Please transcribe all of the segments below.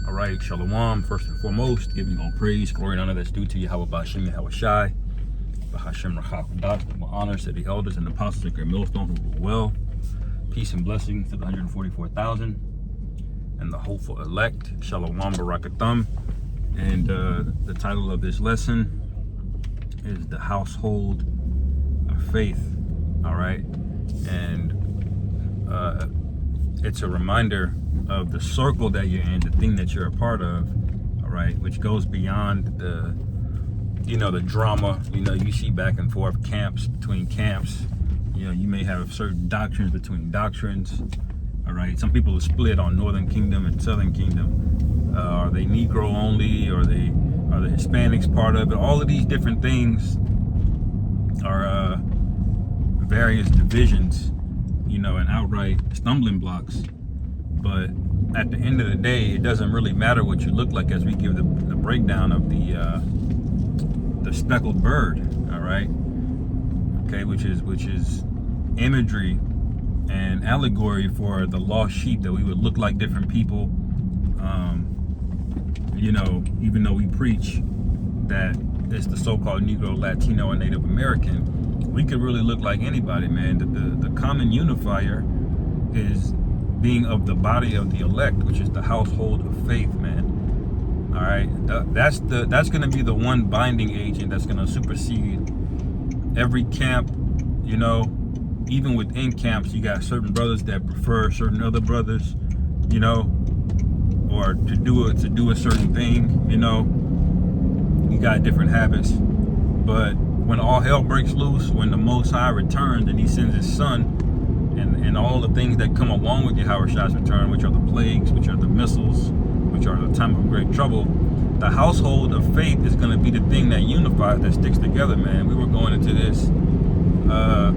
All right, Shalom. First and foremost, giving all praise, glory, and honor that's due to Yahweh Ba'ashem Yahweh Shai. Ba'ashem Rachakodat. Honors to the elders and the apostles at Great Millstone who rule well. Peace and blessings to the 144,000 and the hopeful elect. Shalom Barakatham. And the title of this lesson is The Household of Faith. All right. And it's a reminder of the circle that you're in, the thing that you're a part of, all right, which goes beyond the, the drama, you see back and forth camps between camps. You may have certain doctrines between doctrines, all right. Some people are split on Northern Kingdom and Southern Kingdom. Are they Negro only? Are the Hispanics part of it? All of these different things are various divisions, and outright stumbling blocks. But at the end of the day, it doesn't really matter what you look like as we give the breakdown of the speckled bird, all right? Okay, which is imagery and allegory for the lost sheep, that we would look like different people. Even though we preach that it's the so-called Negro, Latino, and Native American, we could really look like anybody, man. The common unifier is being of the body of the elect, which is the household of faith, man. All right, that's going to be the one binding agent that's going to supersede every camp. Even within camps, you got certain brothers that prefer certain other brothers, or to do a certain thing. You got different habits, but when all hell breaks loose, when the Most High returns and He sends His Son, and all the things that come along with Yahweh Shai's return, which are the plagues, which are the missiles, which are the time of great trouble, the household of faith is going to be the thing that unifies, that sticks together, man. We were going into this a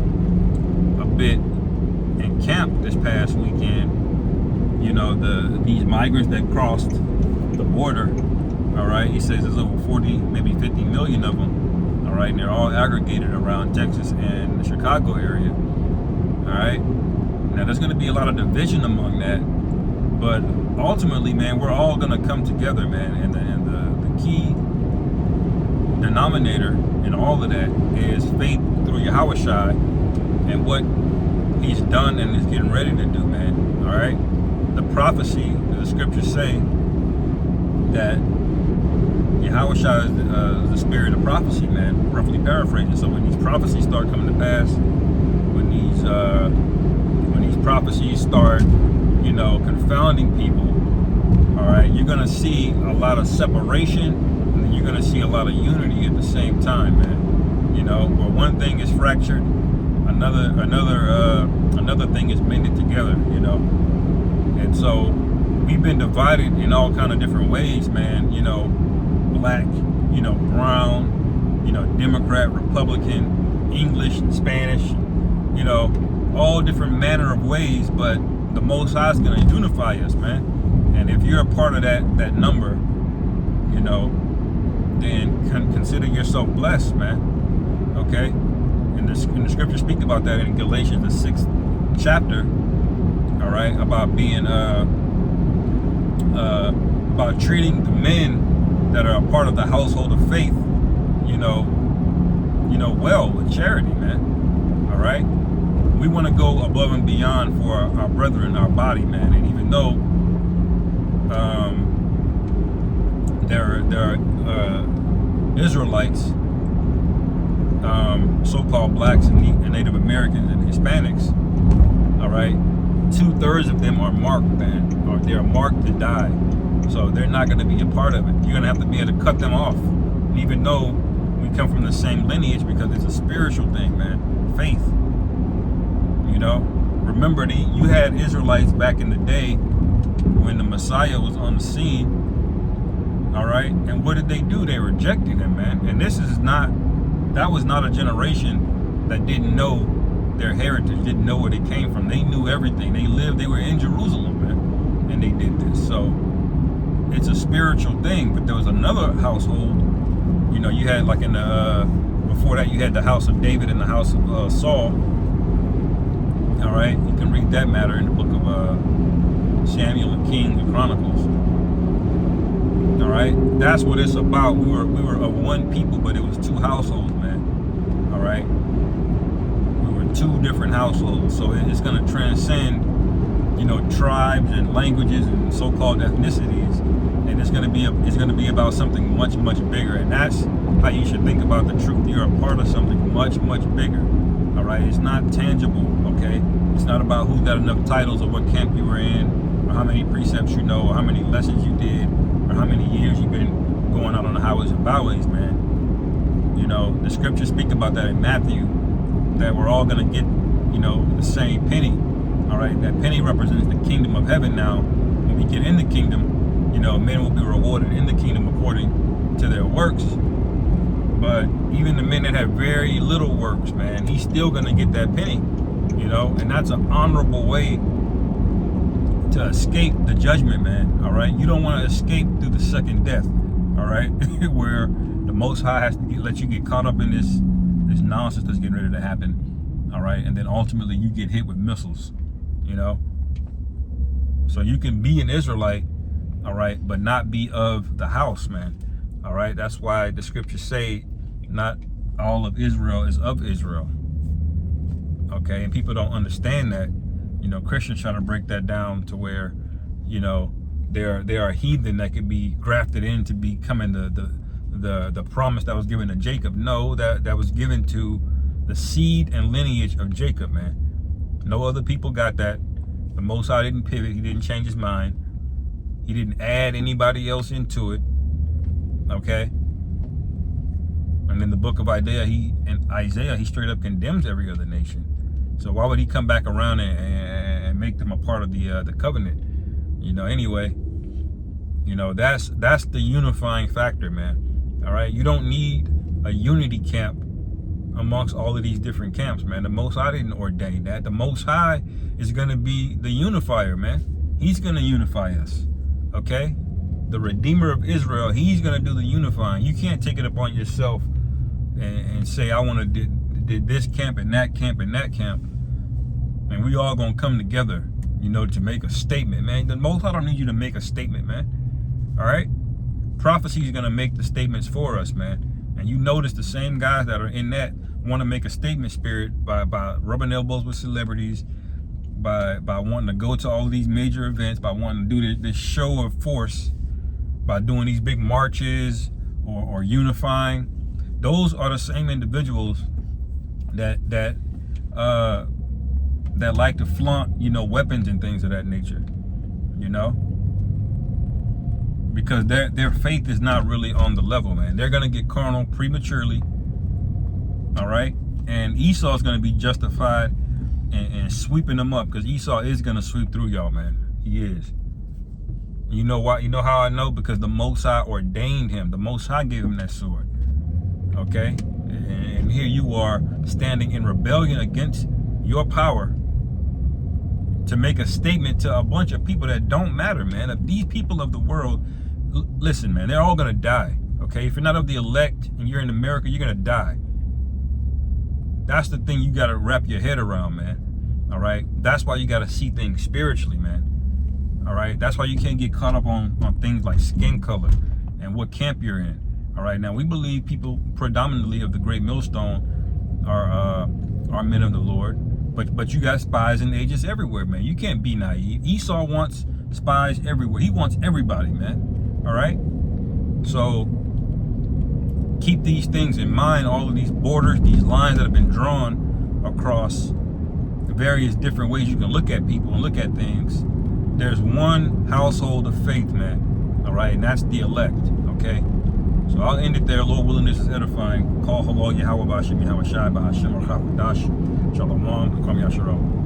bit in camp this past weekend. These migrants that crossed the border, all right, he says there's over 40, maybe 50 million of them, all right, and they're all aggregated around Texas and the Chicago area, all right. Now, there's going to be a lot of division among that, but ultimately, man, we're all going to come together, man, and the key denominator in all of that is faith through Yahweh Shai and what He's done and is getting ready to do, man, all right. The prophecy, the scriptures say that Yahweh Shai is the spirit of prophecy, man, roughly paraphrasing. So when these prophecies start coming to pass, when these prophecies start, confounding people, all right, you're gonna see a lot of separation, and then you're gonna see a lot of unity at the same time, man. Where one thing is fractured, another thing is mended together, And so we've been divided in all kind of different ways, man. Black, brown, Democrat, Republican, English, Spanish, all different manner of ways, but the Most High is going to unify us, man. And if you're a part of that number, then consider yourself blessed, man. Okay? And the scripture speaks about that in Galatians, the 6th chapter, all right, about being, about treating the men that are a part of the household of faith, well, with charity, man. All right. We want to go above and beyond for our brethren, our body, man. And even though there are Israelites, so-called blacks and Native Americans and Hispanics, all right, 2/3 of them are marked, man, or they're marked to die. So they're not going to be a part of it. You're going to have to be able to cut them off, even though we come from the same lineage, because it's a spiritual thing, man. Faith. Remember, you had Israelites back in the day when the Messiah was on the scene, all right? And what did they do? They rejected Him, man. And that was not a generation that didn't know their heritage, didn't know where they came from. They knew everything. They were in Jerusalem, man, and they did this. So it's a spiritual thing. But there was another household, you had like in the, before that, you had the house of David and the house of Saul. All right, you can read that matter in the book of Samuel and Kings and Chronicles. All right, that's what it's about. We were of one people, but it was two households, man. All right, we were two different households, so it's going to transcend, tribes and languages and so-called ethnicities, and it's going to be about something much, much bigger. And that's how you should think about the truth. You're a part of something much, much bigger. All right, it's not tangible. Okay, it's not about who got enough titles or what camp you were in, or how many precepts you know, or how many lessons you did, or how many years you've been going out on the highways and byways, man. The scriptures speak about that in Matthew, that we're all going to get, the same penny. All right, that penny represents the kingdom of heaven. Now, when we get in the kingdom, men will be rewarded in the kingdom according to their works. But even the men that have very little works, man, he's still going to get that penny, and that's an honorable way to escape the judgment, man. All right, you don't want to escape through the second death, all right, where the Most High has to let you get caught up in this nonsense that's getting ready to happen, all right, and then ultimately you get hit with missiles, so you can be an Israelite, all right, but not be of the house, man. All right, that's why the scriptures say not all of Israel is of Israel. Okay, and people don't understand that. Christians trying to break that down to where, there are heathen that could be grafted in to becoming the promise that was given to Jacob. No, that was given to the seed and lineage of Jacob, man. No other people got that. The Most High didn't pivot. He didn't change his mind. He didn't add anybody else into it. Okay. And in the book of Isaiah, he straight up condemns every other nation. So why would he come back around and make them a part of the covenant? Anyway, that's the unifying factor, man. All right, you don't need a unity camp amongst all of these different camps, man. The Most High didn't ordain that. The Most High is going to be the unifier, man. He's going to unify us. Okay, the Redeemer of Israel, he's going to do the unifying. You can't take it upon yourself and say, I want to did this camp and that camp and that camp. And we all going to come together, to make a statement, man. The Most High don't need you to make a statement, man. All right? Prophecy is going to make the statements for us, man. And you notice the same guys that are in that want to make a statement spirit by rubbing elbows with celebrities, by wanting to go to all of these major events, by wanting to do this show of force, by doing these big marches or unifying. Those are the same individuals that like to flaunt, weapons and things of that nature, because their faith is not really on the level, man. They're gonna get carnal prematurely, all right, and Esau is gonna be justified and sweeping them up, because Esau is gonna sweep through y'all, man. He is. You know why? You know how I know? Because the Most High ordained him. The Most High gave him that sword. Okay, and here you are standing in rebellion against your power to make a statement to a bunch of people that don't matter, man. If these people of the world, listen, man, they're all gonna die. Okay, if you're not of the elect and you're in America, you're gonna die. That's the thing you gotta wrap your head around, man. All right, that's why you gotta see things spiritually, man. All right, that's why you can't get caught up on things like skin color and what camp you're in. All right, now we believe people predominantly of the Great Millstone are men of the Lord, but you got spies and agents everywhere, man. You can't be naive. Esau wants spies everywhere. He wants everybody, man. All right, so keep these things in mind. All of these borders, these lines that have been drawn across various different ways you can look at people and look at things. There's one household of faith, man. All right, and that's the elect. Okay. So I'll end it there. Lord willing, this is edifying. Call Halal Yahweh Bashim Yahweh Shai Bahashim Rakafadash. Shalom. Kwam Yasharom.